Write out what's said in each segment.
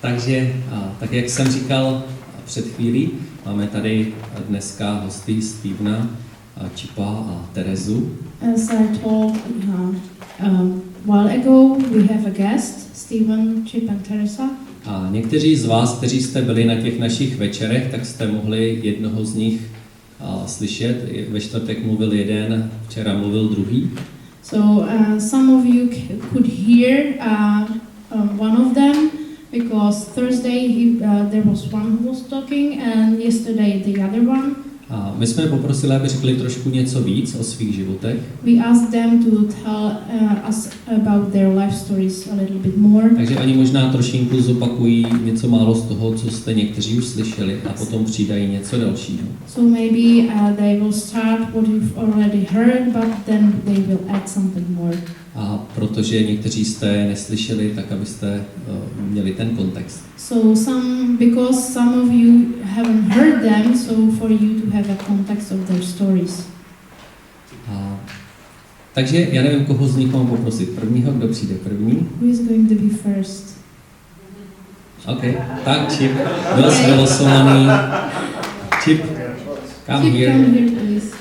Takže, tak jak jsem říkal před chvílí, máme tady dneska hosty Stephena, Chipa a Terezu. As I told while ago, we have a guest, Stephen, Chip and Teresa. A někteří z vás, kteří jste byli na těch našich večerech, tak jste mohli jednoho z nich slyšet. Ve čtvrtek mluvil jeden, včera mluvil druhý. So some of you could hear one of them, because Thursday there was one who was talking and yesterday the other one. A my jsme poprosili, aby řekli trošku něco víc o svých životech. We asked them to tell us about their life stories a little bit more. Takže oni možná trošinku zopakují něco málo z toho, co jste někteří už slyšeli, a potom přidají něco dalšího. So maybe they will start what you've already heard, but then they will add something more. A protože někteří jste neslyšeli, tak abyste měli ten kontext. So because some of you haven't heard them, so for you to have a context of their stories. Takže já nevím, koho z nich mám poprosit prvního, kdo přijde první. Who is going to be first? OK, tak Chip, byl jsi vylosovaný. Chip, come here. Come here, please.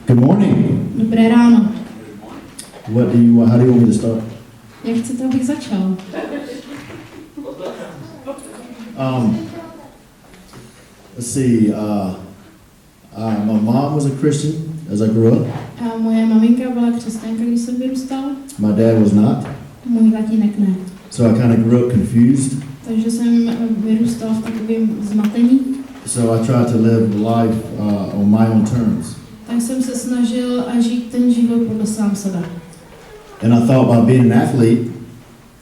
Good morning. Dobré ráno. How do you want me to start? Jak chcete, abych začal? Let's see. My mom was a Christian as I grew up. Moje maminka byla křesťanka, když jsem vyrůstal. My dad was not. Můj tatínek ne. So I kind of grew up confused. Takže jsem vyrůstal v takovém zmatení. So I tried to live life on my own terms. Tak jsem se snažil žít ten život podle sám sebe. And I thought about being an athlete.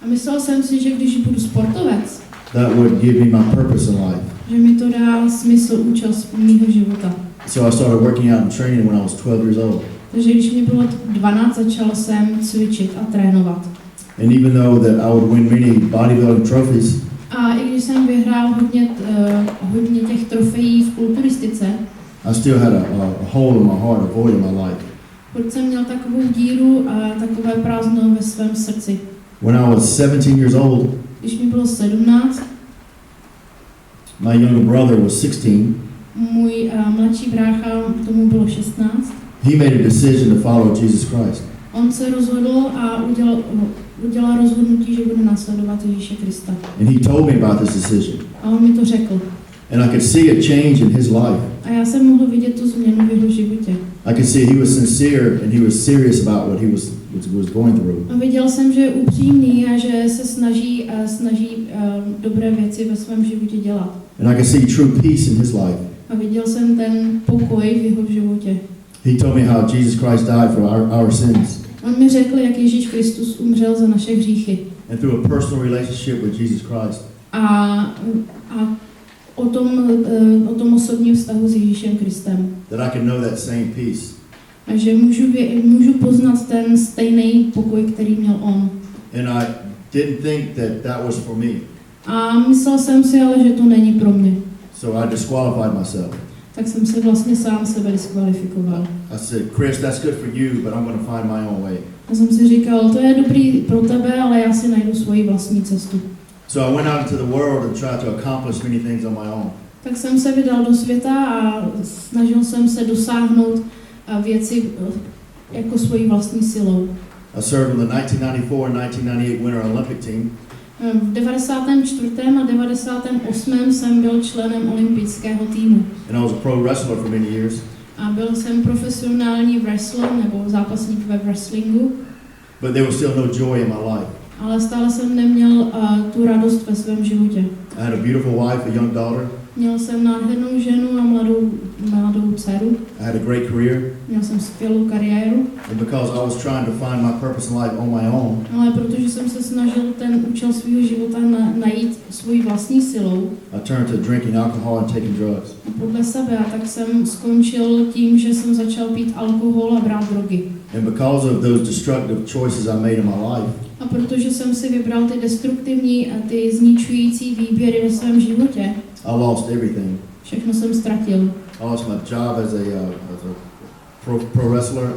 A myslel jsem si, že když budu sportovec, that would give me my purpose in life. že mi to dá smysl, účel mýho života. So I started working out and training when I was 12 years old. Takže když mi bylo 12, začal jsem cvičit a trénovat. And even though that I would win many bodybuilding trophies, A i když jsem vyhrál hodně těch trofejí v kulturistice, I still had a hole in my heart, a void in my life. protože jsem měl takovou díru a takové prázdno ve svém srdci. When I was 17 years old, Když mi bylo 17, my younger brother was 16. můj mladší brácha, tomu bylo 16. He made a decision to follow Jesus Christ. On se rozhodl a udělal rozhodnutí, že bude následovat Ježíše Krista. And he told me about this decision. A on mi to řekl. And I could see a change in his life. A já jsem mohl vidět tu změnu v jeho životě. I could see he was sincere and he was serious about what he was going through. A viděl jsem, že je upřímný a že se snaží dobré věci ve svém životě dělat. And I could see true peace in his life. A viděl jsem ten pokoj v jeho životě. He told me how Jesus Christ died for our sins. On mi řekl, jak Ježíš Kristus umřel za naše hříchy. And through a personal relationship with Jesus Christ. A o tom osobním vztahu s Ježíšem Kristem. That I can know that same peace. A že můžu poznat ten stejný pokoj, který měl on. And I didn't think that was for me. A myslel jsem si ale, že to není pro mě. So I disqualified myself. Tak jsem se vlastně sám sebe diskvalifikoval. I said, Chris, that's good for you, but I'm going to find my own way. A jsem si říkal, to je dobrý pro tebe, ale já si najdu svoji vlastní cestu. So I went out into the world and tried to accomplish many things on my own. Tak jsem se vydal do světa a snažil jsem se dosáhnout věci jako svojí vlastní silou. I served in the 1994 and 1998 Winter Olympic team. V 94. a 98. jsem byl členem olympijského týmu. And I was a pro wrestler for many years. A byl jsem profesionální wrestler nebo zápasník ve wrestlingu. But there was still no joy in my life. Ale stále jsem neměl tu radost ve svém životě. I had a beautiful wife, a young daughter. Měl jsem nádhernou ženu a mladou dceru. I had a great career. Měl jsem skvělou kariéru. And because I was trying to find my purpose in life on my own, Ale protože jsem se snažil ten účel svého života najít svojí vlastní silou. I turned to drinking alcohol and taking drugs. Podle sebe, tak jsem skončil tím, že jsem začal pít alkohol a brát drogy. And because of those destructive choices I made in my life, A protože jsem si vybral ty destruktivní a ty zničující výběry ve svém životě, I lost everything. Všechno jsem ztratil. I lost my job as a pro wrestler.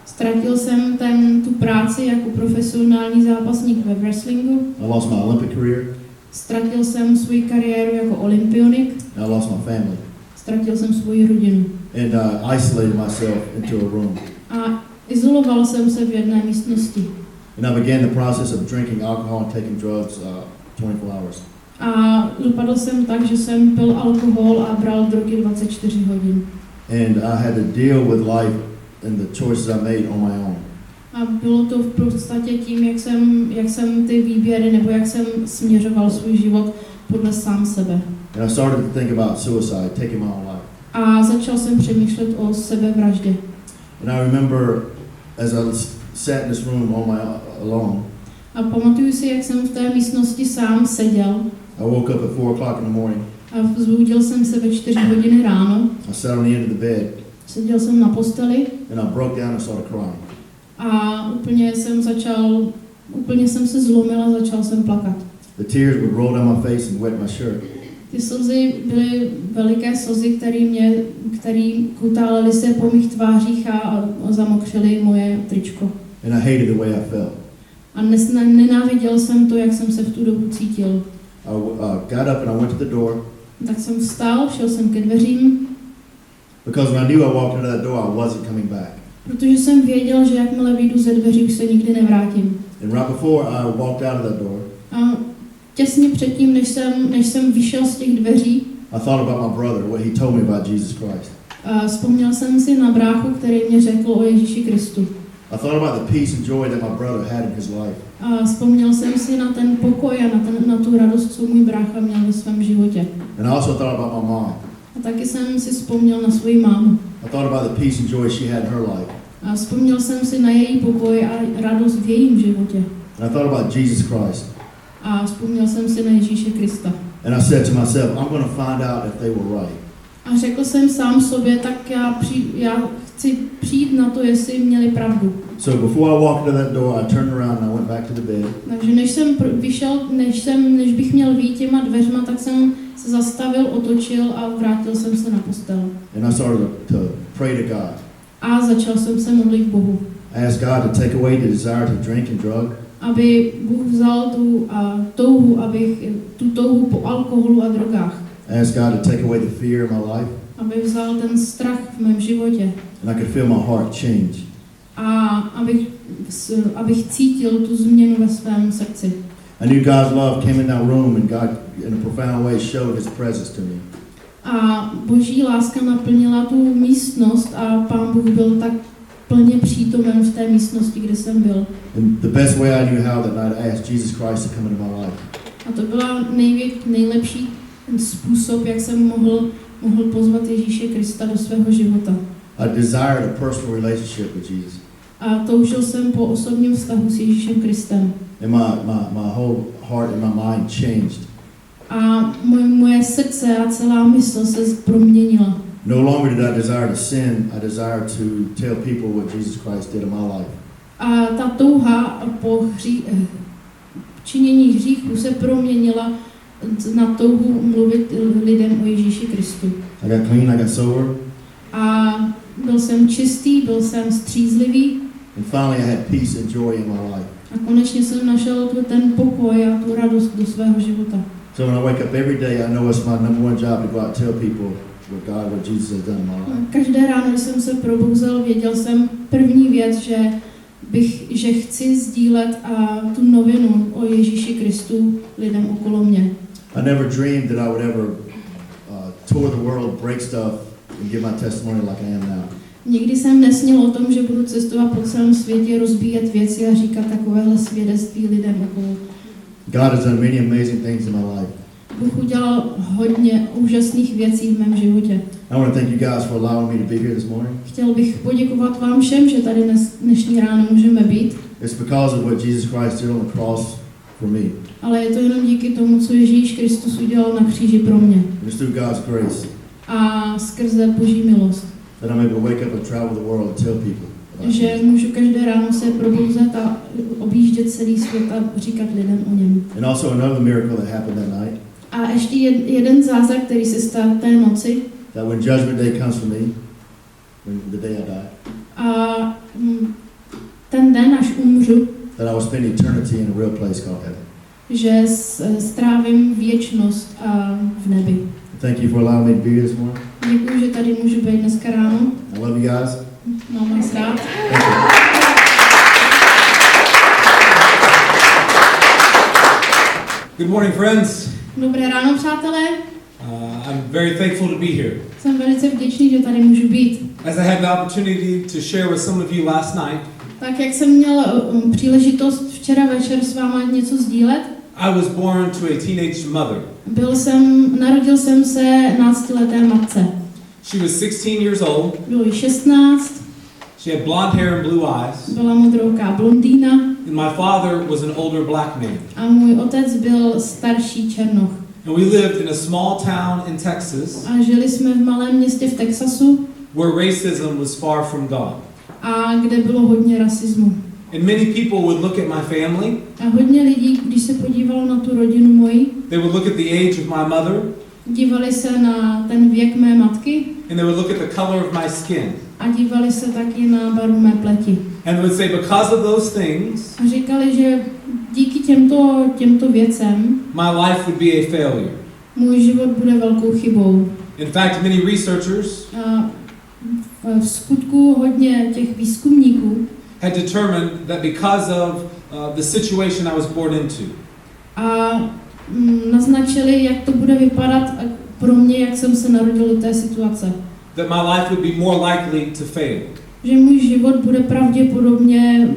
Ztratil jsem tu práci jako profesionální zápasník ve wrestlingu. I lost my Olympic career. Ztratil jsem svou kariéru jako olympionik. I lost my family. Ztratil jsem svoji rodinu. And isolated myself into a room. A izoloval jsem se v jedné místnosti. And I began the process of drinking alcohol and taking drugs 24 hours. A dopadl jsem tak, že jsem pil alkohol a bral drogy 24 hodin. And I had to deal with life and the choices I made on my own. A bylo to v podstatě tím, jak jsem ty výběry nebo jak jsem směřoval svůj život podle sám sebe. And I started to think about suicide, taking my own life. A začal jsem přemýšlet o sebevraždě. And I remember as I sat in this room alone. A pamatuju si, jak jsem v té místnosti sám seděl. I woke up at 4 o'clock in the morning. A vzbudil jsem se ve 4 hodiny ráno. I sat on the end of the bed. Seděl jsem na posteli. And I broke down and started crying. A úplně jsem se zlomil a začal jsem plakat. The tears would roll down my face and wet my shirt. Ty slzy byly veliké slzy, které kutálely se po mých tvářích a zamokřily moje tričko. And I hated the way I felt. A nenáviděl jsem to, jak jsem se v tu dobu cítil. I got up and I went to the door. Tak jsem vstal, šel jsem ke dveřím. Because when I knew I walked into that door, I wasn't coming back. Protože jsem věděl, že jakmile vyjdu ze dveří, už se nikdy nevrátím. And right before I walked out of that door, A těsně předtím, než jsem vyšel z těch dveří, I thought about my brother, what he told me about Jesus Christ. Vzpomněl jsem si na bráchu, který mě řekl o Ježíši Kristu. I thought about the peace and joy that my brother had in his life. A vzpomněl jsem si na ten pokoj a na tu radost, co můj brácha měl ve svém životě. And I also thought about my mom. A taky jsem si vzpomněl na svoji mámu. I thought about the peace and joy she had in her life. A vzpomněl jsem si na její pokoj a radost v jejím životě. And I thought about Jesus Christ. A vzpomněl jsem si na Ježíše Krista. And I said to myself, I'm going to find out if they were right. A řekl jsem sám sobě, tak já chci přijít na to, jestli měli pravdu. So before I walked into that door, I turned around and I went back to the bed. Takže než jsem vyšel, než bych měl vyjít těma dveřma, tak jsem se zastavil, otočil a vrátil jsem se na postel. And I started to pray to God. A začal jsem se modlit k Bohu. I asked God to take away the desire to drink and drug. Aby Bůh vzal tu touhu po alkoholu a drogách. I asked God to take away the fear in my life. Aby vzal ten strach v mém životě. And I could feel my heart change. A abych cítil tu změnu ve svém srdci. I knew God's love came in that room and God in a profound way showed his presence to me. A Boží láska naplnila tu místnost a Pán Bůh byl tak plně přítomen v té místnosti, kde jsem byl. And the best way I knew how that night, I asked Jesus Christ to come into my life. A to byla nejlepší způsob, jak jsem mohl pozvat Ježíše Krista do svého života. I desired a personal relationship with Jesus. A toužil jsem po osobním vztahu s Ježíšem Kristem. And my whole heart and my mind changed. A moje srdce a celá mysl se proměnila. No longer did I desire to sin, I desired to tell people what Jesus Christ did in my life. A ta touha po činění hříchu se proměnila na touhu mluvit lidem o Ježíši Kristu. I got clean, I got sober. A byl jsem čistý, byl jsem střízlivý. And finally I had peace and joy in my life. A konečně jsem našel ten pokoj a tu radost do svého života. So when I wake up every day, I know it's my number one job to go out and tell people what Jesus has done in my life. Každé ráno, když jsem se probouzel, věděl jsem první věc, že chci sdílet tu novinu o Ježíši Kristu lidem okolo mě. I never dreamed that I would ever tour the world, break stuff, and give my testimony like I am now. Nikdy jsem nesnil o tom, že budu cestovat po celém světě, rozbíjet věci a říkat takovéhle svědectví lidem okolo. God has done many amazing things in my life. Bůh udělal hodně úžasných věcí v mém životě. I want to thank you guys for allowing me to be here this morning. Chtěl bych poděkovat vám všem, že tady dnešní ráno můžeme být. It's because of what Jesus Christ did on the cross for me. Ale je to jenom díky tomu, co Ježíš Kristus udělal na kříži pro mě. It's through God's grace A skrze Boží milost. that I'm able to wake up and travel the world and tell people. Že můžu každé ráno se probouzet a objíždět celý svět a říkat lidem o něm. And also another miracle that happened that night. A ještě jeden zázrak, který se stal té noci. That when judgment day comes for me, when the day I die, A ten den, až umřu, that I will spend eternity in a real place called heaven. že strávím věčnost v nebi. Thank you for allowing me to be here this morning. Děkuji, že tady můžu být dneska ráno. I love you guys. Mám vás rád. Thank you. Good morning, friends. Dobré ráno, přátelé. I'm very thankful to be here. Jsem velice vděčný, že tady můžu být. As I had the opportunity to share with some of you last night, Tak jak jsem měl příležitost včera večer s váma něco sdílet, I was born to a teenage mother. Narodil jsem se 12leté matce. She was 16 years old. Bylo jí 16, She had blonde hair and blue eyes. byla modrooká blondýna And my father was an older black man. a můj otec byl starší černoch. And we lived in a small town in Texas A žili jsme v malém městě v Texasu, where racism was far from gone. a kde bylo hodně rasismu. And many people would look at my family. A hodně lidí, když se podívalo na tu rodinu moji, They would look at the age of my mother. dívali se na ten věk mé matky And they would look at the color of my skin. a dívali se taky na barvu mé pleti. And they would say, because of those things, A říkali, že díky těmto věcem my life would be a failure. můj život bude velkou chybou. In fact, many researchers A v skutku hodně těch výzkumníků had determined that because of the situation I was born into, a naznačili, jak to bude vypadat pro mě, jak jsem se narodil do té situace. that my life would be more likely to fail. Že můj život bude pravděpodobně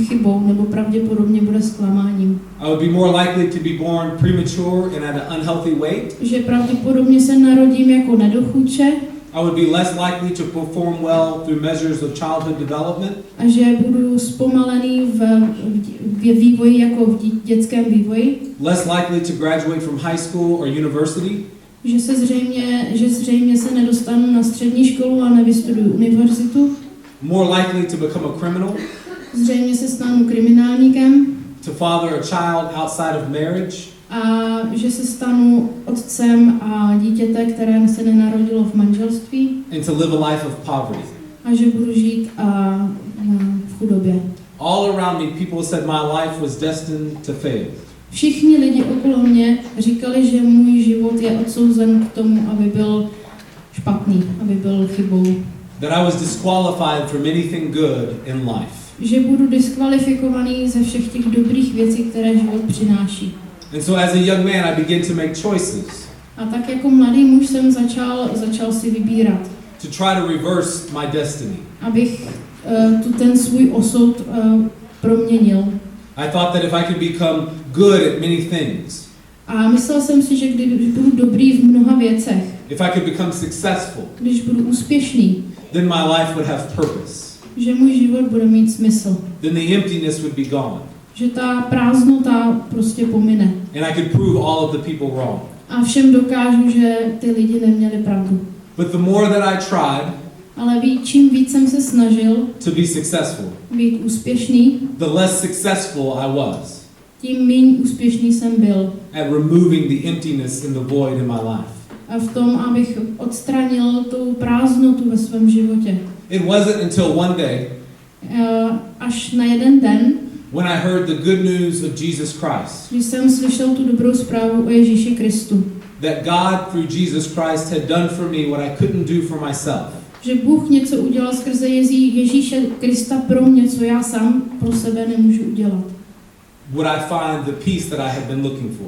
chybou, nebo pravděpodobně bude zklamáním. I would be more likely to be born premature and at an unhealthy weight. Že pravděpodobně se narodím jako nedochůdče I would be less likely to perform well through measures of childhood development. a že budu zpomalený v vývoji, jako v dětském vývoji. Less likely to graduate from high school or university. Že zřejmě se nedostanu na střední školu a nevystuduju univerzitu. More likely to become a criminal. Zřejmě se stanu kriminálníkem. To father a child outside of marriage. A že se stanu otcem a dítěte, které se nenarodilo v manželství. And to live a life of poverty. A že budu žít v chudobě. All around me, people said my life was destined to fail. Všichni lidi okolo mě říkali, že můj život je odsouzen k tomu, aby byl špatný, aby byl chybou. That I was disqualified from anything good in life. Že budu diskvalifikovaný ze všech těch dobrých věcí, které život přináší. And so as a young man, I began to make choices. A tak jako mladý muž jsem začal si vybírat. To try to reverse my destiny. Abych ten svůj osud proměnil. I thought that if I could become good at many things, A myslel jsem si, že když budu dobrý v mnoha věcech, if I could become successful, když budu úspěšný, then my life would have purpose. že můj život bude mít smysl. Then the emptiness would be gone. Že ta prázdnota prostě pomine. And I could prove all of the people wrong. A všem dokážu, že ty lidi neměli pravdu. But the more that I tried Ale čím víc jsem se snažil to be successful, být úspěšný, the less successful I was tím méně úspěšný jsem byl. at removing the emptiness and the void in my life. A v tom, abych odstranil tu prázdnotu ve svém životě. It wasn't until one day Až na jeden den, when I heard the good news of Jesus Christ, když jsem slyšel tu dobrou zprávu o Ježíši Kristu. that God through Jesus Christ had done for me what I couldn't do for myself. Že Bůh něco udělal skrze Ježíše Krista pro mě, co já sám pro sebe nemůžu udělat. Would I find the peace that I had been looking for?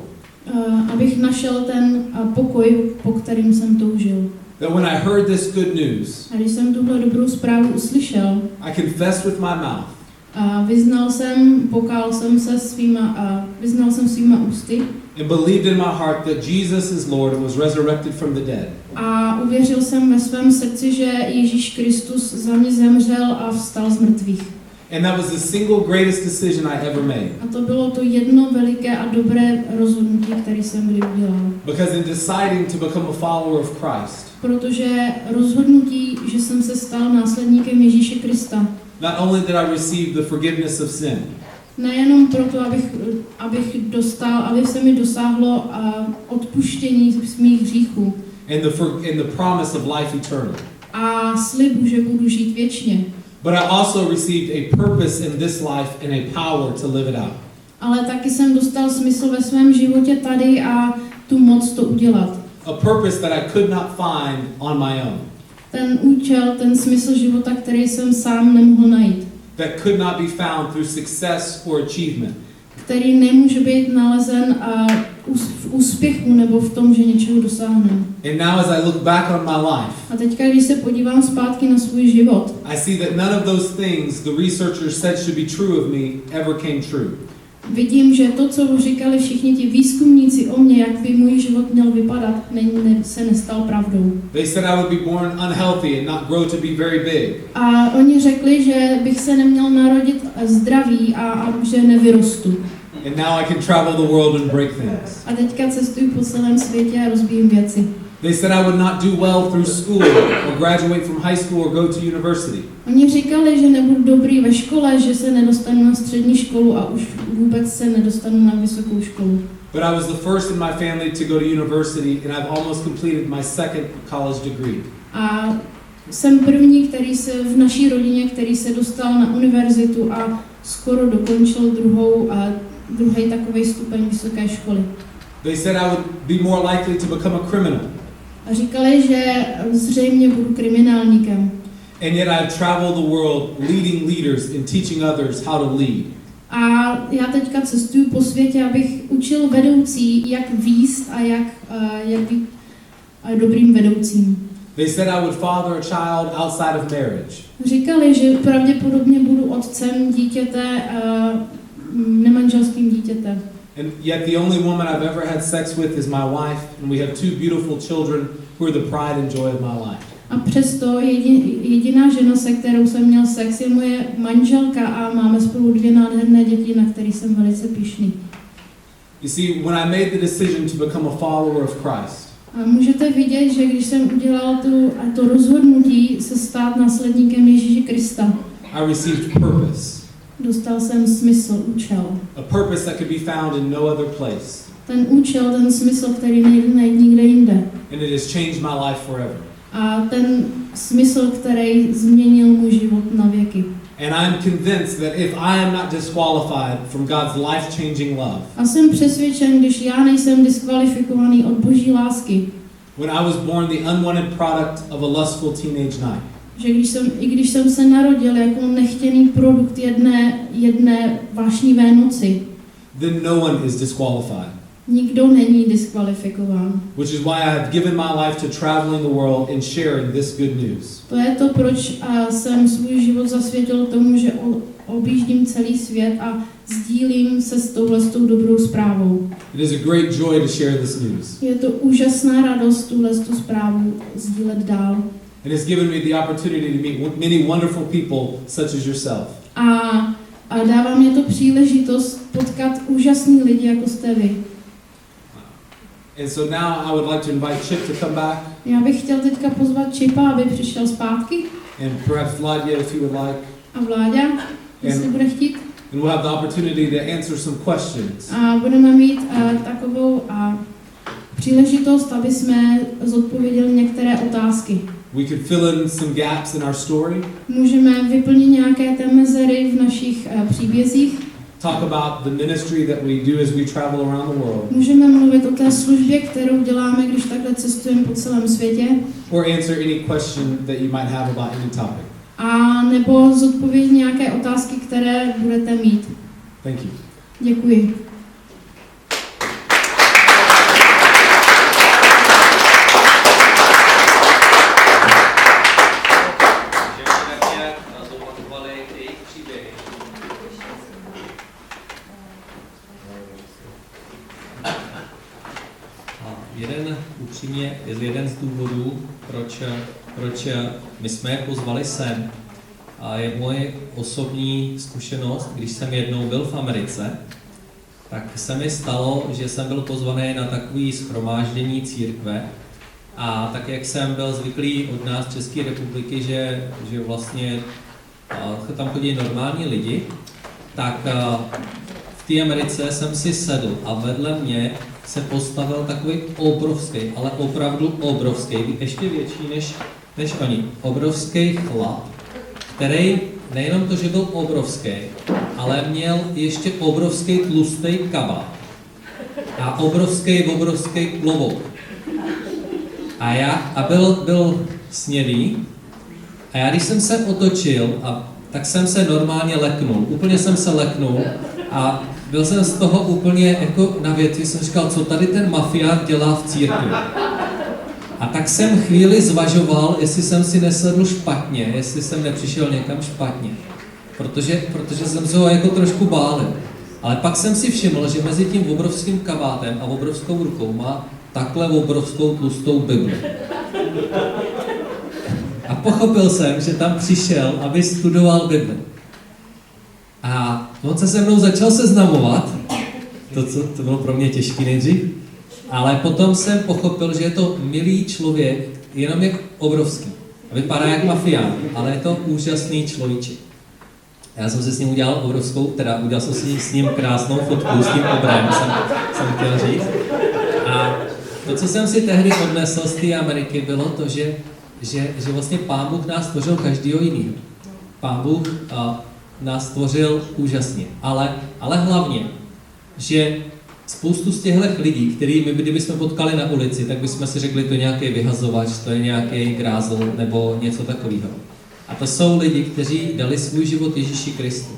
Abych našel ten pokoj, po kterým jsem toužil. That when I heard this good news, A když jsem tuhle dobrou zprávu uslyšel, I confessed with my mouth vyznal jsem svýma ústy and believed in my heart that Jesus is Lord and was resurrected from the dead. a uvěřil jsem ve svém srdci, že Ježíš Kristus za mě zemřel a vstal z mrtvých. And that was the single greatest decision I ever made. A to bylo to jedno veliké a dobré rozhodnutí, které jsem kdy udělal. Because in deciding to become a follower of Christ, Protože rozhodnutí, že jsem se stal následníkem Ježíše Krista, not only did I receive the forgiveness of sin, Nejenom proto, aby se mi dosáhlo odpuštění z mých hříchů and the promise of life eternal. a slibu, že budu žít věčně. But I also received a purpose in this life and a power to live it out. Ale taky jsem dostal smysl ve svém životě tady a tu moc to udělat. A purpose that I could not find on my own. Ten účel, ten smysl života, který jsem sám nemohl najít. That could not be found through success or achievement. Který nemůže být nalezen v úspěchu nebo v tom, že něčeho dosáhnu. And now as I look back on my life, A teďka, když se podívám zpátky na svůj život, I see that none of those things the researchers said should be true of me ever came true. vidím, že to, co říkali všichni ti výzkumníci o mně, jak by můj život měl vypadat, se nestal pravdou. They said I would be born unhealthy and not grow to be very big. A oni řekli, že bych se neměl narodit zdravý a že nevyrostu. And now I can travel the world and break things. A teďka cestuju po celém světě a rozbijím věci. They said I would not do well through school or graduate from high school or go to university. Oni říkali, že nebudu dobrý ve škole, že se nedostanu na střední školu a už vůbec se nedostanu na vysokou školu. But I was the first in my family to go to university and I've almost completed my second college degree. A jsem první, v naší rodině, který se dostal na univerzitu a skoro dokončil druhý takový stupeň vysoké školy. They said I would be more likely to become a criminal. A říkali, že zřejmě budu kriminálníkem. And yet I've traveled the world leading leaders and teaching others how to lead. A já teďka cestuju po světě, abych učil vedoucí, jak vést a jak být dobrým vedoucím. They said I would father a child outside of marriage. Říkali, že pravděpodobně budu otcem dítěte, nemanželským dítěte. And yet the only woman I've ever had sex with is my wife, and we have two beautiful children who are the pride and joy of my life. A přesto jediná žena, se kterou jsem měl sex, je moje manželka a máme spolu 2 nádherné děti, na které jsem velice pyšný. You see, when I made the decision to become a follower of Christ, A můžete vidět, že když jsem udělal to rozhodnutí se stát následníkem Ježíše Krista, I received purpose. dostal jsem smysl, účel. A purpose that could be found in no other place. Ten účel, ten smysl, který nejde najít nikde jinde. And it has changed my life forever. A ten smysl, který změnil můj život na věky. And I'm convinced that if I am not disqualified from God's life-changing love, A jsem přesvědčen, když já nejsem diskvalifikovaný od Boží lásky, when I was born the unwanted product of a lustful teenage night, že když jsem se narodil jako nechtěný produkt jedné vášnivé noci, then no one is disqualified. nikdo není diskvalifikován. Which is why I have given my life to traveling the world and sharing this good news. To je to, proč jsem svůj život zasvětil tomu, že objíždím celý svět a sdílím se s touhletou dobrou zprávou. It is a great joy to share this news. Je to úžasná radost tuhletu zprávu sdílet dál. It has given me the opportunity to meet many wonderful people such as yourself. A dává mě to příležitost potkat úžasný lidi, jako jste vy. And so now I would like to invite Chip to come back, Já bych chtěl teďka pozvat Chipa, aby přišel zpátky, and perhaps Vladia, if you would like. a Vláďa, jestli bude chtít. And we'll have the opportunity to answer some questions. A budeme mít takovou příležitost, aby jsme zodpověděli některé otázky. We could fill in some gaps in our story, Můžeme vyplnit nějaké té mezery v našich příbězích. talk about the ministry that we do as we travel around the world, Můžeme mluvit o té službě, kterou děláme, když takhle cestujeme po celém světě. or answer any question that you might have about any topic. A nebo zodpovědět nějaké otázky, které budete mít. Thank you. Děkuji. Jeden z důvodů, proč my jsme je pozvali sem, a je moje osobní zkušenost, když jsem jednou byl v Americe, tak se mi stalo, že jsem byl pozvaný na takové shromáždění církve a tak, jak jsem byl zvyklý od nás z České republiky, že vlastně tam chodí normální lidi, tak v té Americe jsem si sedl a vedle mě se postavil takový obrovský, ale opravdu obrovský, ještě větší než oni, obrovský chlap, který nejenom to, že byl obrovský, ale měl ještě obrovský tlustý kabát a obrovský klobouk. A byl snědý a já když jsem se otočil, tak jsem se normálně leknul, úplně jsem se leknul a byl jsem z toho úplně jako na větvi, jsem říkal, co tady ten mafián dělá v církvi. A tak jsem chvíli zvažoval, jestli jsem si nesedl špatně, jestli jsem nepřišel někam špatně. Protože jsem se ho jako trošku bálil. Ale pak jsem si všiml, že mezi tím obrovským kabátem a obrovskou rukou má takhle obrovskou tlustou Bibli. A pochopil jsem, že tam přišel, aby studoval Bibli. A on se mnou začal seznamovat, to bylo pro mě těžký nejdřív, ale potom jsem pochopil, že je to milý člověk, jenom jak obrovský. A vypadá jak mafián, ale je to úžasný človíček. Já jsem se s ním udělal udělal jsem si s ním krásnou fotku s tím obrem, jsem chtěl říct. A to, co jsem si tehdy odnesl z té Ameriky, bylo to, že vlastně Pán Bůh nás stvořil každýho jiného. Pán Bůh nás stvořil úžasně, ale hlavně, že spoustu z těchto lidí, který my kdybychom potkali na ulici, tak bychom si řekli, to je nějaký vyhazovač, to je nějaký grázl nebo něco takového. A to jsou lidi, kteří dali svůj život Ježíši Kristu.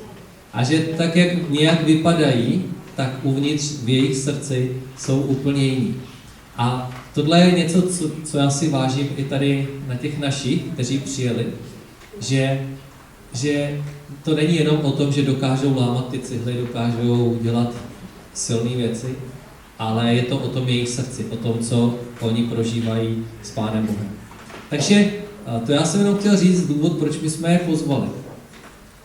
A že tak, jak nějak vypadají, tak uvnitř v jejich srdci jsou úplně jiní. A tohle je něco, co já si vážím i tady na těch našich, kteří přijeli, že to není jenom o tom, že dokážou lámat ty cihly, dokážou dělat silné věci, ale je to o tom jejich srdci, o tom, co oni prožívají s Pánem Bohem. Takže to já jsem jenom chtěl říct důvod, proč my jsme je pozvali.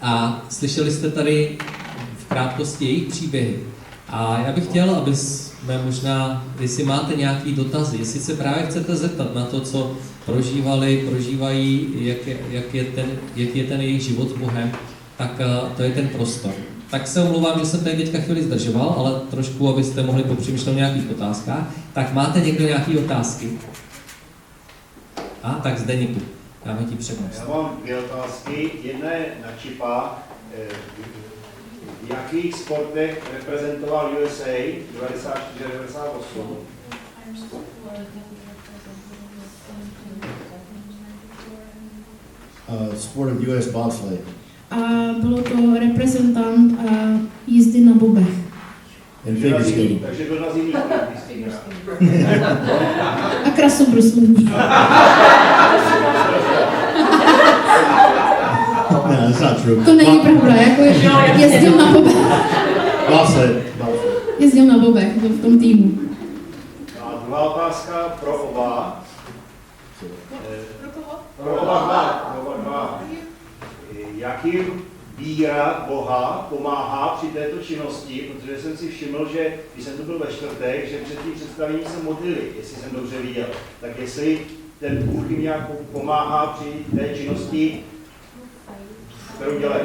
A slyšeli jste tady v krátkosti jejich příběhy. A já bych chtěl, aby jsme možná, jestli máte nějaký dotazy, jestli se právě chcete zeptat na to, co prožívají, jak je ten jejich život s Bohem, tak to je ten prostor. Tak se omlouvám, že jsem tady teďka chvíli zdržoval, ale trošku, abyste mohli popřemýšlet o nějakých otázkách. Tak máte někdo nějaké otázky? Tak Zdeníku, dáme ti přednost. Já mám dvě otázky. Jedna je na Chipa. V jakých sportech reprezentoval USA 94-98? Sport of US bobsleigh. A bylo to reprezentant jízdy na bobech. And figure skating. Takže byl na zimní A krasobruslení. No, that's not true. To není pravda, jako jezdil na bobech. Bobsleigh. Jezdil na bobech v tom týmu. A druhá otázka pro oba. Pro oba dva. Jak jim víra Boha pomáhá při této činnosti, protože jsem si všiml, že když jsem tu byl ve čtvrtek, že před tím představením se modlili, jestli jsem dobře viděl. Tak jestli ten Bůh jim nějak pomáhá při té činnosti, kterou dělají.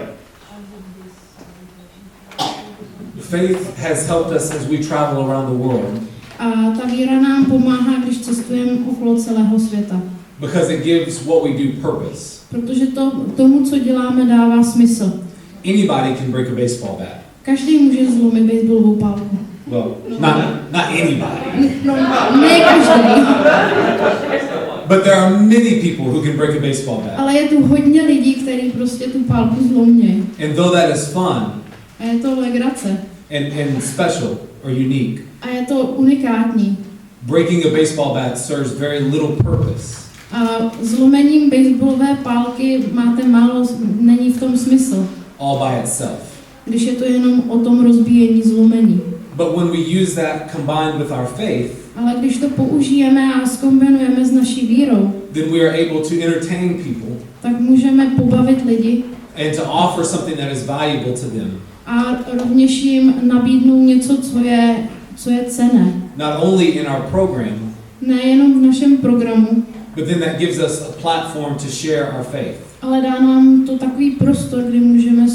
Faith has helped us as we travel around the world. A ta víra nám pomáhá, když cestujeme okolo celého světa. Because it gives what we do purpose. Protože tomu, co děláme, dává smysl. Anybody can break a baseball bat. Každý může zlomit baseballovou pálku. Well, not anybody. No, ne každý. But there are many people who can break a baseball bat. Ale je tu hodně lidí, kteří prostě tu pálku zlomějí. And though that is fun, A je to legrace. and special or unique, A je to unikátní. breaking a baseball bat serves very little purpose. A zlomením baseballové pálky máte málo, není v tom smysl. All by itself. Když je to jenom o tom rozbíjení zlomení. But when we use that combined with our faith, Ale když to použijeme a zkombinujeme s naší vírou, then we are able to entertain people tak můžeme pobavit lidi and to offer something that is valuable to them. a rovněž jim nabídnout něco, co je cenné. Not only in our program, Nejenom v našem programu, but then that gives us a platform to share our faith. ale dá nám to takový prostor, kdy můžeme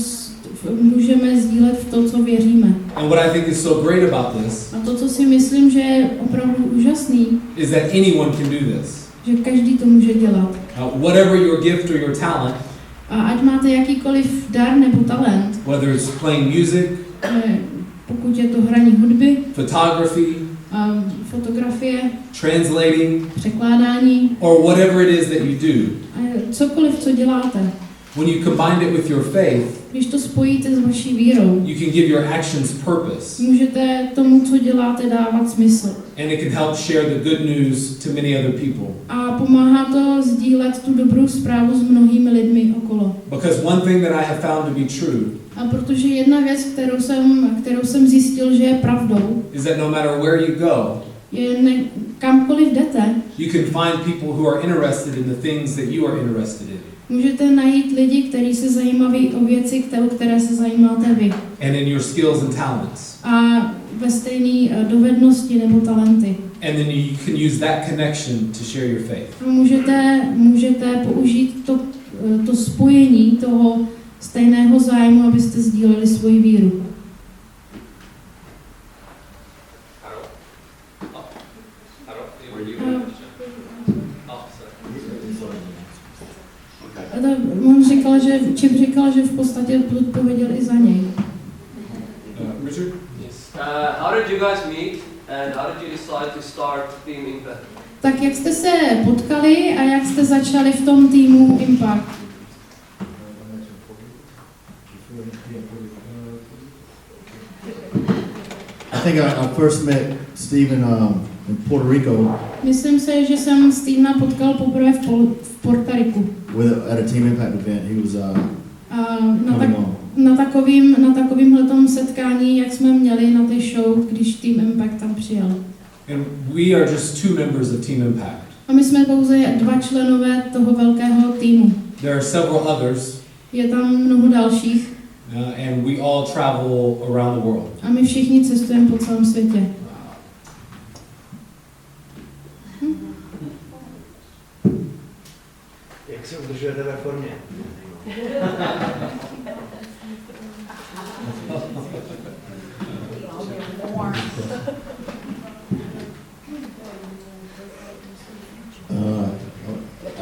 můžeme sdílet v to, co věříme. And what I think is so great about this A to, co si myslím, že je opravdu úžasný, is that anyone can do this. že každý to může dělat. Whatever your gift or your talent, A ať máte jakýkoliv dar nebo talent, whether it's playing music, pokud je to hraní hudby, photography, fotografie, translating, překládání, or whatever it is that you do, cokoliv, co děláte. when you combine it with your faith, Když to spojíte s vaší vírou, you can give your actions purpose. můžete tomu, co děláte, dávat smysl. And it can help share the good news to many other people. A pomáhá to sdílet tu dobrou zprávu s mnohými lidmi okolo. Because one thing that I have found to be true A protože jedna věc, kterou jsem zjistil, že je pravdou, is that no matter where you go, je kamkoliv jdete, you can find people who are interested in the things that you are interested in. můžete najít lidi, kteří se zajímaví o věci, které se zajímáte vy. And in your skills and talents. A ve stejné dovednosti nebo talenty. And then you can use that connection to share your faith. A můžete použít to spojení toho stejného zájmu, abyste sdíleli svoji víru. On říkal, že Chip říkal, že v podstatě odpověděl i za něj. Richard? Yes. How did you guys meet and how did you decide to start Team Impact? Tak jak jste se potkali a jak jste začali v tom týmu Impact? I think I first met Stephen in Puerto Rico. Myslím si, že jsem Stevena potkal poprvé v Porto Riku. At a Team Impact event. He was Na takovýmhletom setkání, jak jsme měli na té show, když Team Impact tam přijel. And we are just two members of Team Impact. A my jsme pouze 2 členové toho velkého týmu. There are several others. Je tam mnoho dalších. And we all travel around the world. A my všichni cestujeme po celém světě. Jak se udržujete ve formě?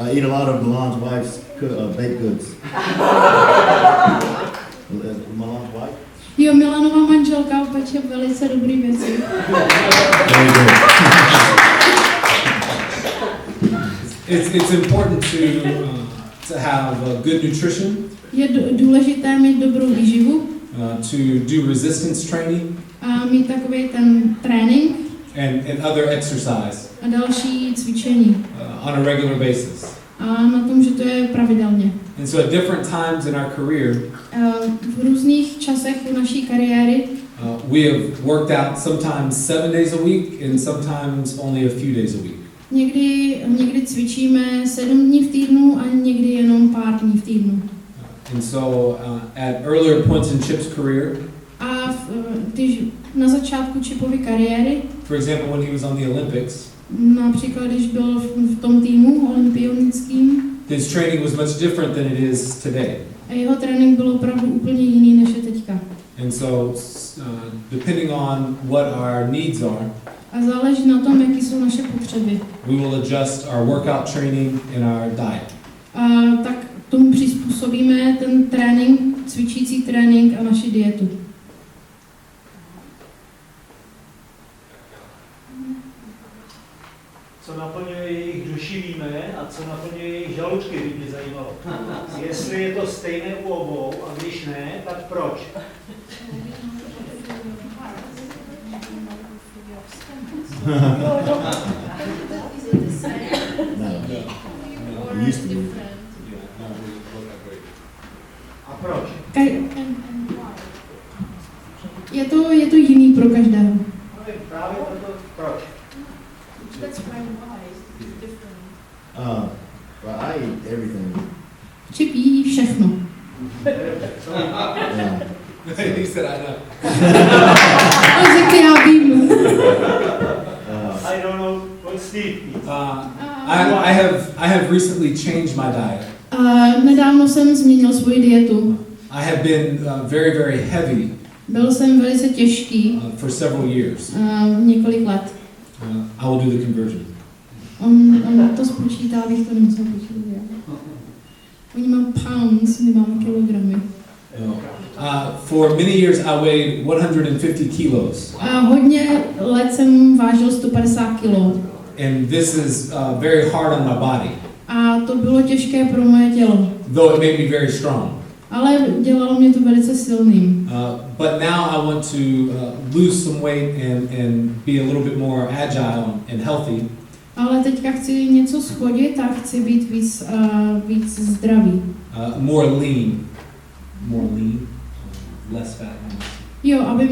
I eat a lot of Milan's wife's baked goods. Milan's wife? Jo, Milanova manželka peče velice dobrý věci. It's important to have good nutrition. Je důležité mít dobrou výživu. To do resistance training. A mít takový ten trénink. And other exercise. A další cvičení. On a regular basis. A na tom, že to je pravidelně. And so at different times in our career, v různých časech naší kariéry, we have worked out sometimes 7 days a week and sometimes only a few days a week. Někdy cvičíme 7 dní v týdnu a někdy jenom pár dní v týdnu. And so at earlier points in Chip's career, a když na začátku Chipovy kariéry, for example when he was on the Olympics, například když byl v tom týmu olympionickým, his training was much different than it is today. A jeho trénink byl opravdu úplně jiný než je teďka. And so depending on what our needs are, a záleží na tom, jaké jsou naše potřeby. We will adjust our workout training and our diet. Tak tomu přizpůsobíme ten trénink, cvičící trénink a naši dietu. Co naplňuje jejich duši víme a co naplňuje jejich žaludky, by mě zajímalo. Jestli je to stejné u obou a když ne, tak proč? A proč? Je to jiný pro každého. Právě proto proč? I eat everything. Chip jí všechno. He said I know. On řekl, já vím. I don't know what Steve eats. I have recently changed my diet. Nedávno jsem změnil svoji dietu. I have been very, very heavy Byl jsem velice těžký for several years. Několik let. I will do the conversion. On to spočítá, abych to nemusel počítat. Oni mají pounds, my máme kilogramy. For many years I weighed 150 kilos. A hodně let jsem vážil 150 kilo. And this is very hard on my body. A to bylo těžké pro moje tělo. Though it made me very strong. Ale dělalo mě to velice silným. But now I want to lose some weight and be a little bit more agile and healthy. Ale teďka chci něco schodit a chci být víc zdravý. More lean, less fat. Jo, aby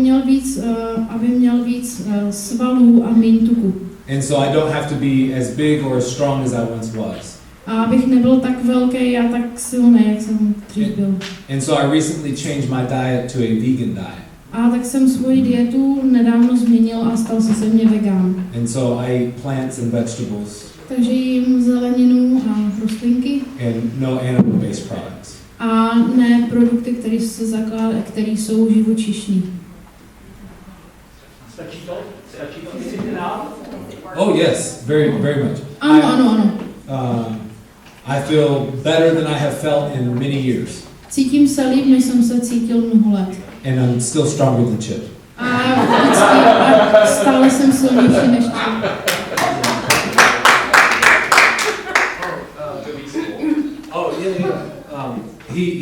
měl víc svalů a méně tuku. And so I don't have to be as big or as strong as I once was. A abych nebyl tak velký a tak silný, jak jsem dřív byl. And so I recently changed my diet to a vegan diet. A tak jsem svoji dietu nedávno změnil a stal se mě vegan. And so I eat plants and vegetables. Takže jím zeleninu a rostlinky. And no animal-based products. A ne produkty, které jsou živočišní. Stačí to? Chcete dál? Oh yes, very, very much. Ano. I feel better than I have felt in many years. Cítím se líp, než jsem se cítil mnoho let. And I'm still stronger than Chip. A stále jsem silnější než Chip. Oh yeah.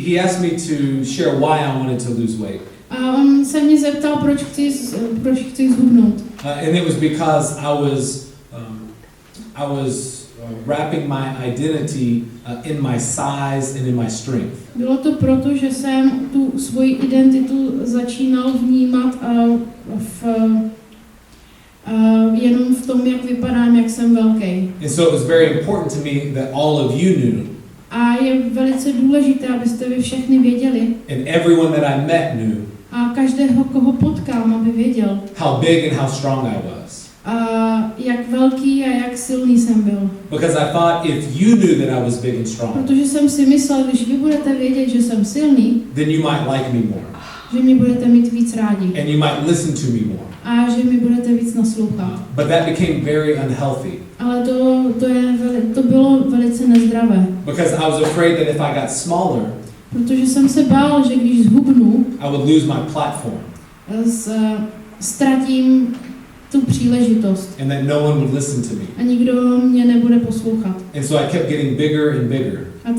He asked me to share why I wanted to lose weight. A on se mě zeptal, proč chci zhubnout. And it was because I was wrapping my identity in my size and in my strength. Bylo to proto, že jsem tu svoji identitu začínal vnímat jenom v tom, jak vypadám, jak jsem velký. And so it was very important to me that all of you knew. A je velice důležité, abyste vy všechny věděli. And everyone that I met knew. A každého, koho potkám, aby věděl. How big and how strong I was. Jak velký a jak silný jsem byl. Because I thought if you knew that I was big and strong. Protože jsem si myslel, když vy budete vědět, že jsem silný, then you might like me more. že mě budete mít víc rádi. And you might listen to me more. A že mi budete víc naslouchat. But that became very unhealthy. Ale to bylo velice nezdravé. Because I was afraid that if I got smaller, protože jsem se bál, že když zhubnu, I would lose my platform. Ztratím tu příležitost. And that no one would listen to me. A nikdo mě nebude poslouchat. And so I kept getting bigger and bigger. A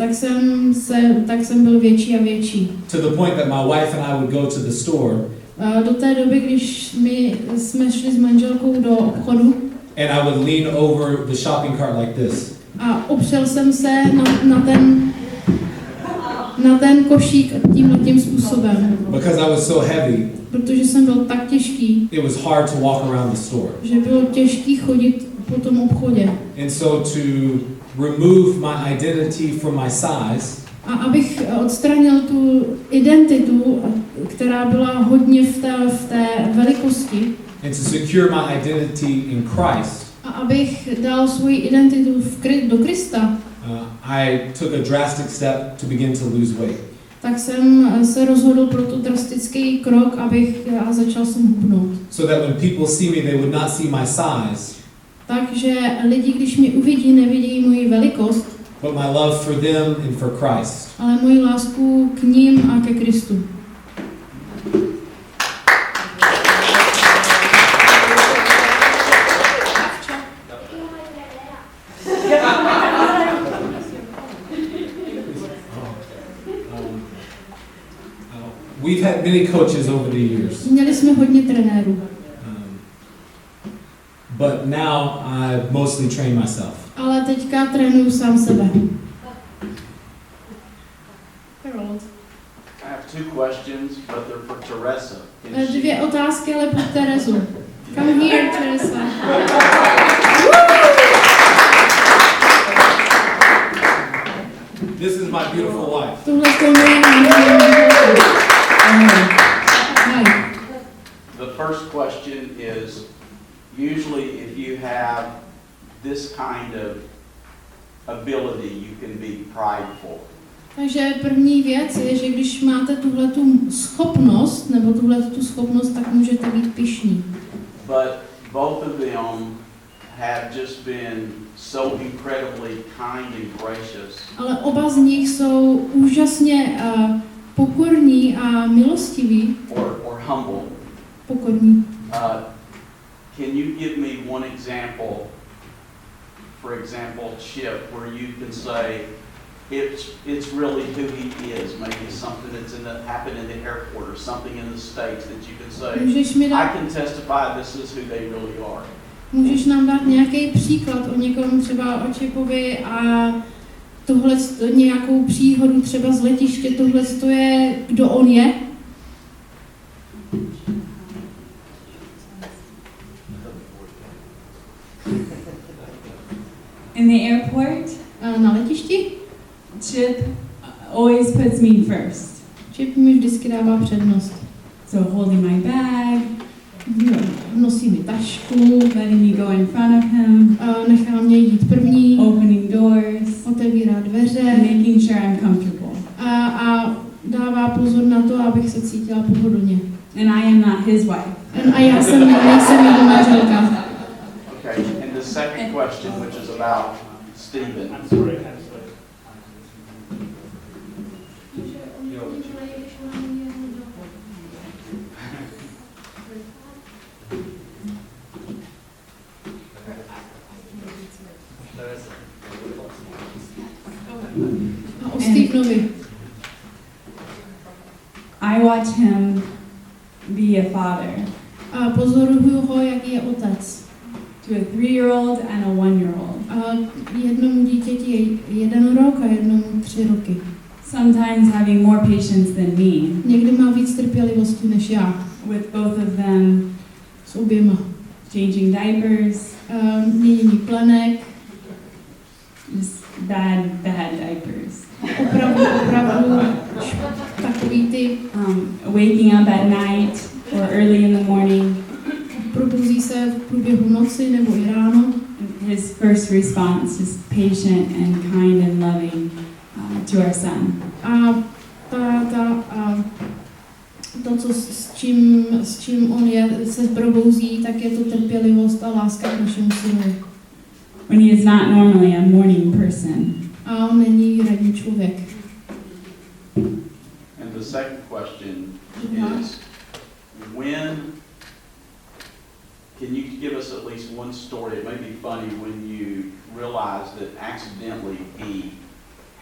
tak jsem byl větší a větší. To the point that my wife and I would go to the store. Do té doby, když jsme šli s manželkou do obchodu. And I would lean over the shopping cart like this. A opřel jsem se na ten košík tímhletím způsobem. Because I was so heavy. Protože jsem byl tak těžký. It was hard to walk around the store. Že bylo těžký chodit po tom obchodě. And so to remove my identity from my size. A abych odstranil tu identitu, která byla hodně v té velikosti. And to secure my identity in Christ. A abych dal svoji identitu do Krista. I took a drastic step to begin to lose weight. Tak jsem se rozhodl pro tu drastický krok, a začal jsem hubnout. So that when people see me, they would not see my size. Takže lidi, když mě uvidí, nevidí moji velikost. But my love for them and for Christ. Ale moji lásku k ním a ke Kristu. We've had many coaches over the years. Měli jsme hodně trenérů. But now I mostly train myself. Ale teďka trénuju sám sebe. Harold. I have two questions, but they're for Teresa. Dvě otázky, ale pro Terezu. Come here, Teresa. This is my beautiful wife. Tohle je moje manželka. The first question is, usually if you have this kind of ability, you can be prideful. Takže první věc je, že když máte tuhletu schopnost, nebo tuhletu schopnost, tak můžete být pyšní. But both of them have just been so incredibly kind and gracious. Ale oba z nich jsou úžasně pokorní a milostiví. Or humble. Pokorní. Can you give me one example, for example, Chip, where you can say it's really who he is? Maybe something that's happened in the airport or something in the States that you can say, I can testify this is who they really are. Můžeš nám dát nějaký příklad o někom, třeba o Chipovi a tohle nějakou příhodu třeba z letiště, tohle je, kdo on je? In the airport, Na letišti? Chip always puts me first. Chip mi vždycky dává přednost. So holding my bag, Nosí mi tašku, letting me go in front of him, nechá mě jít první, opening doors, otevírá dveře making sure I'm comfortable. a dává pozor na to, abych se cítila pohodlně. And I am not his wife. A já nejsem jeho manželka. Okay, and the second question, which is about Stephen. I'm sorry. A o Stephenovi. I watch him be a father A pozoruju ho, jaký je otec. to a 3-year-old and a 1-year-old. A jednomu dítěti je 1 rok a jednomu 3 roky. Sometimes having more patience than me Někdy má víc trpělivosti než já. with both of them, S oběma. changing diapers, Měnění plenek. just bad diapers. Opravdu takový ty. Waking up at night or early in the morning. Probuzí se v průběhu noci nebo i ráno. His first response is patient and kind and loving to our son. A to, s čím on se probouzí, tak je to trpělivost a láska k našemu synovi. When he is not normally a morning person. A on není ranní člověk. And the second question is, can you give us at least one story, it may be funny, when you realized that accidentally he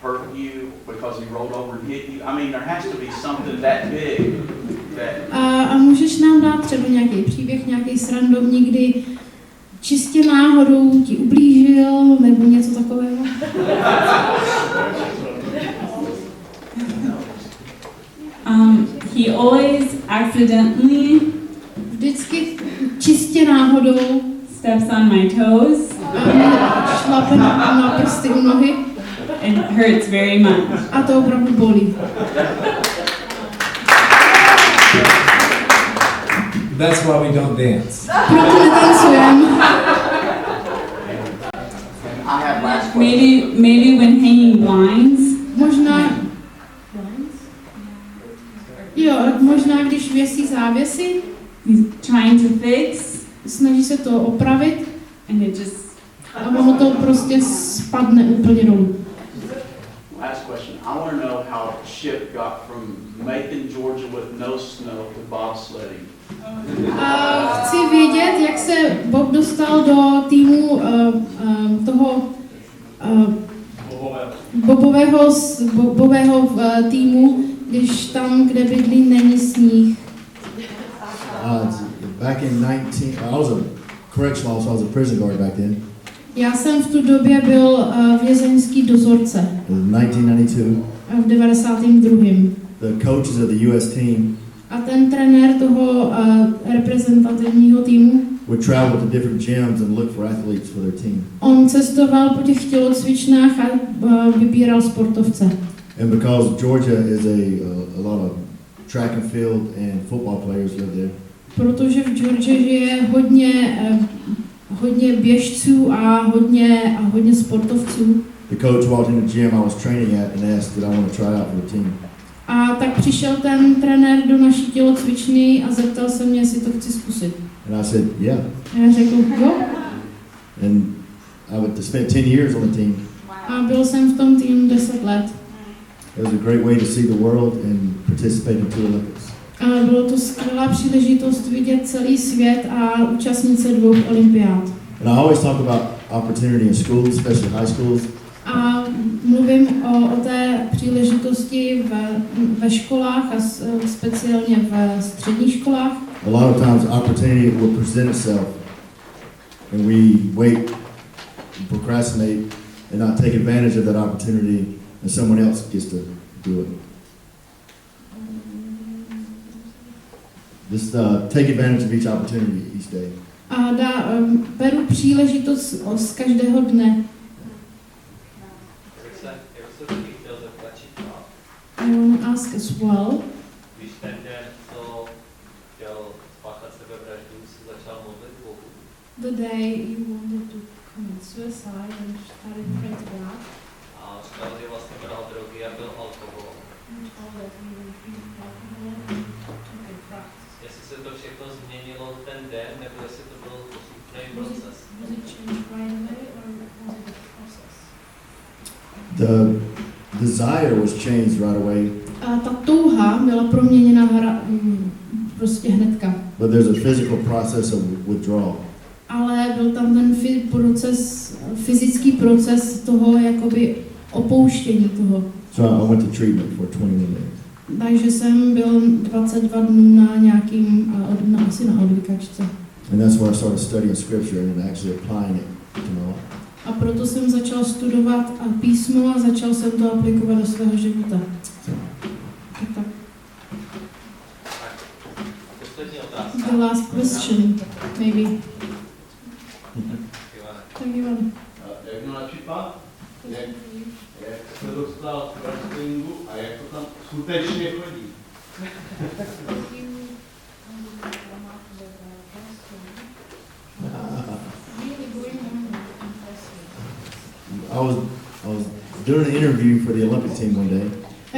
hurt you because he rolled over and hit you? I mean, there has to be something that big that... A můžeš nám dát třeba nějaký příběh, nějaký srandovní, kdy čistě náhodou ti ublížil, nebo něco takového? He always accidentally Vždycky čistě náhodou steps on my toes. Šlape na prsty u nohy. It hurts very much. A to opravdu bolí. That's why we don't dance. Proto netancujeme. I have last question. Maybe when hanging blinds. Možná když věsí závěsy. He's trying to fix. Snaží se to opravit. And it just... A ono to prostě spadne úplně dolů. Last question. I want to know how Chip got from Macon, Georgia with no snow to bobsledding. A chci vědět, jak se Bob dostal do týmu toho bobového týmu, když tam, kde bydlí, není sníh. Back in 19, I was a correctional officer, I was a prison guard back then. Já jsem v tu době byl vězeňský dozorce. In 1992. V 92. The coaches of the US team A ten trenér toho reprezentativního týmu would travel to different gyms and look for athletes for their team. On cestoval po těch tělocvičnách a vybíral sportovce. And because Georgia is a lot of track and field and football players live there. Protože v Georgii žije hodně běžců a hodně sportovců. the coach walked in the gym I was training at and asked, did I want to try out for the team. A tak přišel ten trenér do naší tělocvičny a zeptal se mě, jestli to chci zkusit. And I said, yeah. A já řekl, jo. And I would spend 10 years on the team. A byl jsem v tom týmu 10 let. It was a great way to see the world and participate in 2 Olympics. A bylo to skvělá příležitost vidět celý svět a účastnit se 2 olympiád. And I always talk about opportunity in schools, especially high schools. A mluvím o té příležitosti ve školách a speciálně ve středních školách. A lot of times opportunity will present itself and we wait and procrastinate and not take advantage of that opportunity and someone else gets to do it. Just take advantage of each opportunity each day. A beru příležitost z každého dne. I want to ask as well. Když ten den, co chtěl spáchat sebevraždu, si začal modlit Bohu. The day you wanted to commit suicide and started praying to God. A říkal, že vlastně bral drogy a byl alkohol. Jestli se to všechno změnilo ten den, nebo jestli to byl postupný proces. Was it changed right away or was it a process? The desire was changed right away. A ta touha byla proměněna prostě hnedka. But there's a physical process of withdrawal. Ale byl tam ten fyzický proces toho jakoby opouštění toho. So I went to treatment for 21 days. Takže jsem byl 22 dnů na nějakým, asi na odvykačce. And that's where I started studying scripture and actually applying it to my life. A proto jsem začal studovat písmo a začal jsem to aplikovat do svého života. Tak. Poslední otázka. The last question, maybe. Tak Ivan. Jak měla Chipa? Jak se dostal k wrestlingu a jak to tam skutečně chodí? I was doing an interview for the Olympic team one day.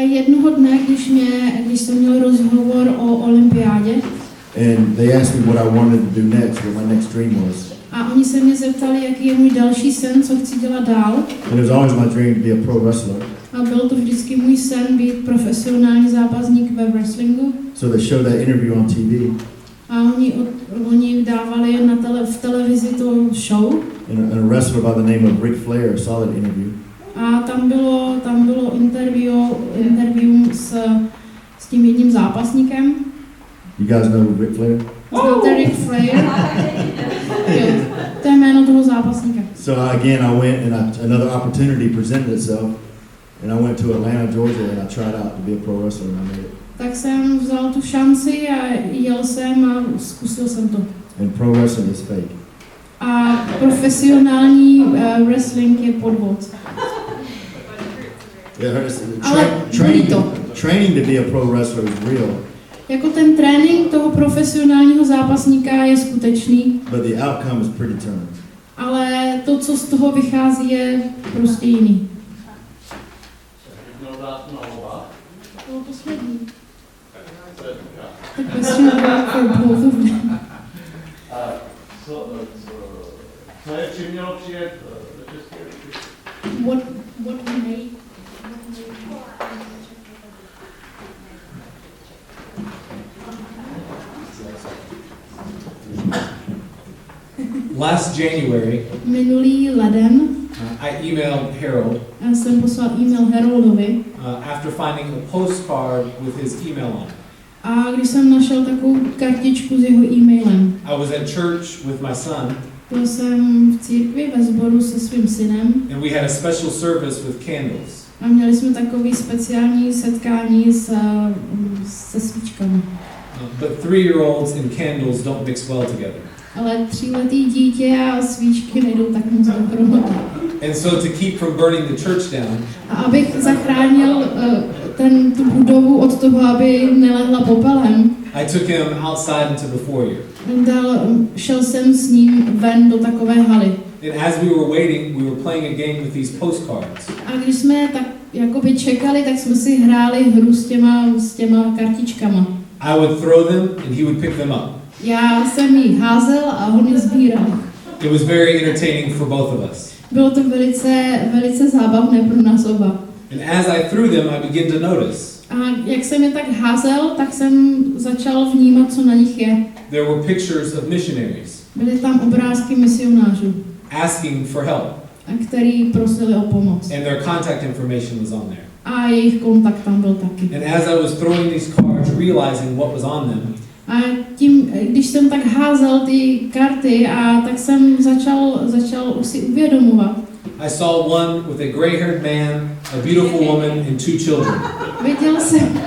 Jednoho dne, když jsem měl rozhovor o olympiádě, And they asked me what I wanted to do next, what my next dream was. a oni se mě zeptali, jaký je můj další sen, co chci dělat dál. And it was always my dream to be a pro wrestler. A byl to vždycky můj sen být profesionální zápasník ve wrestlingu. So they showed that interview on TV. A oni dávali v televizi to show. And a wrestler by the name of Ric Flair saw that interview. A tam bylo interview s tím jedním zápasníkem. You guys know Ric Flair? Znáte Ric Flair? Jo, to je jméno toho zápasníka. So again, I went and another opportunity presented itself. And I went to Atlanta, Georgia, and I tried out to be a pro wrestler and I made it. Tak jsem vzal tu šanci a jel jsem a zkusil jsem to. And pro wrestling is fake. A profesionální wrestling je podvod. Training to be a pro wrestler is real. Jako ten trénink toho profesionálního zápasníka je skutečný. But the outcome is predetermined. Ale to, co z toho vychází, je prostě jiný. To bylo poslední. The question for both of them. Co je přimělo přijet do České republiky? What we made. Last January, Minulý leden I emailed Harold jsem poslal e-mail Haroldovi after finding a postcard with his email on it. a když jsem našel takovou kartičku s jeho e-mailem. I was at church with my son. Byl jsem v církvi ve sboru se svým synem. And we had a special service with candles. A měli jsme takový speciální setkání se svíčkami. But 3-year-olds and candles don't mix well together. Ale 3letý dítě a svíčky nejdou tak moc dohromady. And so to keep from burning the church down, A abych zachránil tu budovu od toho, aby nelehla popelem, I took him outside into the foyer. šel jsem s ním ven do takové haly. And as we were waiting, we were playing a game with these postcards. A když jsme tak jakoby čekali, tak jsme si hráli hru s těma kartičkama. I would throw them and he would pick them up. Já jsem jí házel a on je sbíral. It was very entertaining for both of us. Bylo to velice zábavné pro nás oba. And as I threw them, I began to notice. A jak jsem je tak házel, tak jsem začal vnímat, co na nich je. There were pictures of missionaries Byly tam obrázky misionářů, asking for help. který prosili o pomoc. And their contact information was on there. A jejich kontakt tam byl taky. And as I was throwing these cards, realizing what was on them, A tím, když jsem tak házel ty karty, tak jsem začal si uvědomovat. I saw one with a gray-haired man, a beautiful woman, and 2 children. Viděl jsem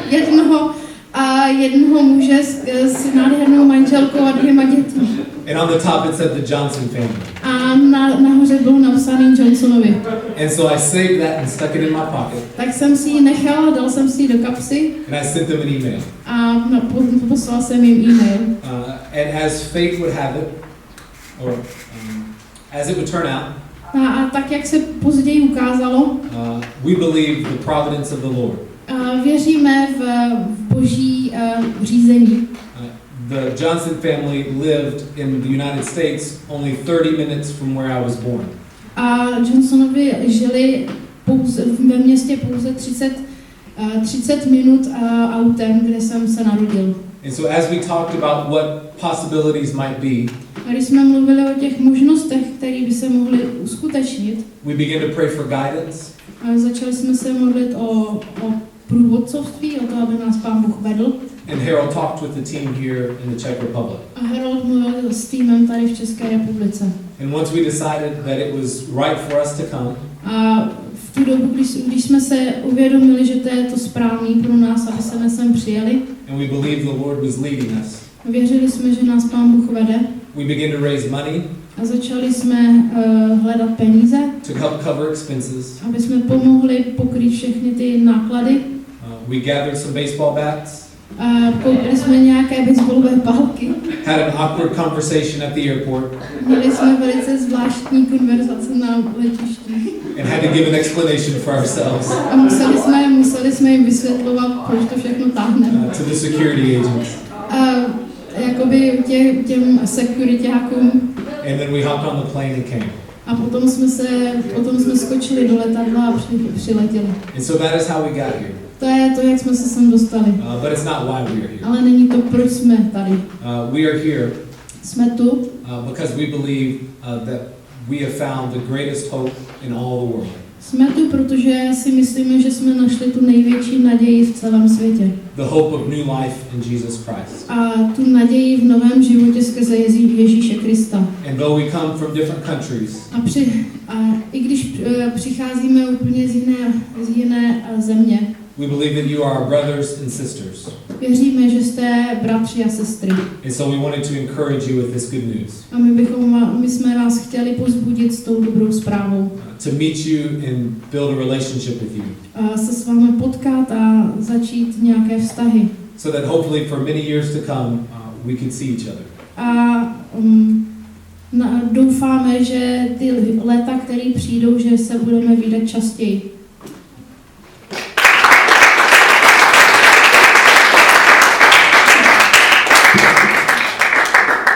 jednoho muže s nádhernou manželkou a 2 dětmi. And on the top it said the Johnson family. A nahoře bylo napsaný Johnsonovi. And so I saved that and stuck it in my pocket. Tak jsem si ji nechal, dal jsem si ji do kapsy. And I sent them an email. A poslal jsem jim e-mail. And as fate would have it, or as it would turn out, A tak, jak se později ukázalo, we believe the providence of the Lord. Věříme v boží řízení. The Johnson family lived in the United States only 30 minutes from where I was born. A Johnsonovi žili ve městě pouze 30 minut autem, kde jsem se narodil. And so as we talked about what possibilities might be, A když jsme mluvili o těch možnostech, které by se mohly uskutečnit, we began to pray for guidance. A začali jsme se modlit o průvodcovství, o to, aby nás Pán Bůh vedl. And Harold talked with the team here in the Czech Republic. A Harold mluvil s týmem tady v České republice. And once we decided that it was right for us to come, A v tu dobu, když jsme se uvědomili, že to je to správný pro nás, aby jsme sem přijeli, and we believed the Lord was leading us, věřili jsme, že nás Pán Bůh vede, we began to raise money a začali jsme hledat peníze, to help cover expenses. aby jsme pomohli pokrýt všechny ty náklady. We gathered some baseball bats, Koupili jsme nějaké baseballové pálky. had an awkward conversation at the airport, Měli jsme velice zvláštní konverzace na letišti. and had to give an explanation for ourselves A museli jsme jim vysvětlovat, proč to všechno táhneme. to the security agents. Jakoby těm securityákům. And then we hopped on the plane and came. A potom jsme skočili do letadla a přiletěli. And so that is how we got here. To je to, jak jsme se sem dostali. But it's not why we are here. Ale není to, proč jsme tady. We are here Jsme tu, because we believe that we have found the greatest hope in all the world. jsme tu, protože si myslíme, že jsme našli tu největší naději v celém světě. The hope of new life in Jesus Christ. A tu naději v novém životě skrze Ježíše Krista. And though we come from different countries, A i když přicházíme úplně z jiné země, we believe that you are our brothers and sisters. věříme, že jste bratři a sestry. And so we wanted to encourage you with this good news. A my jsme vás chtěli povzbudit s tou dobrou zprávou. To meet you and build a relationship with you. A se s vámi potkat a začít nějaké vztahy. So that hopefully for many years to come, we could see each other. A doufáme, že ty léta, které přijdou, že se budeme vídat častěji.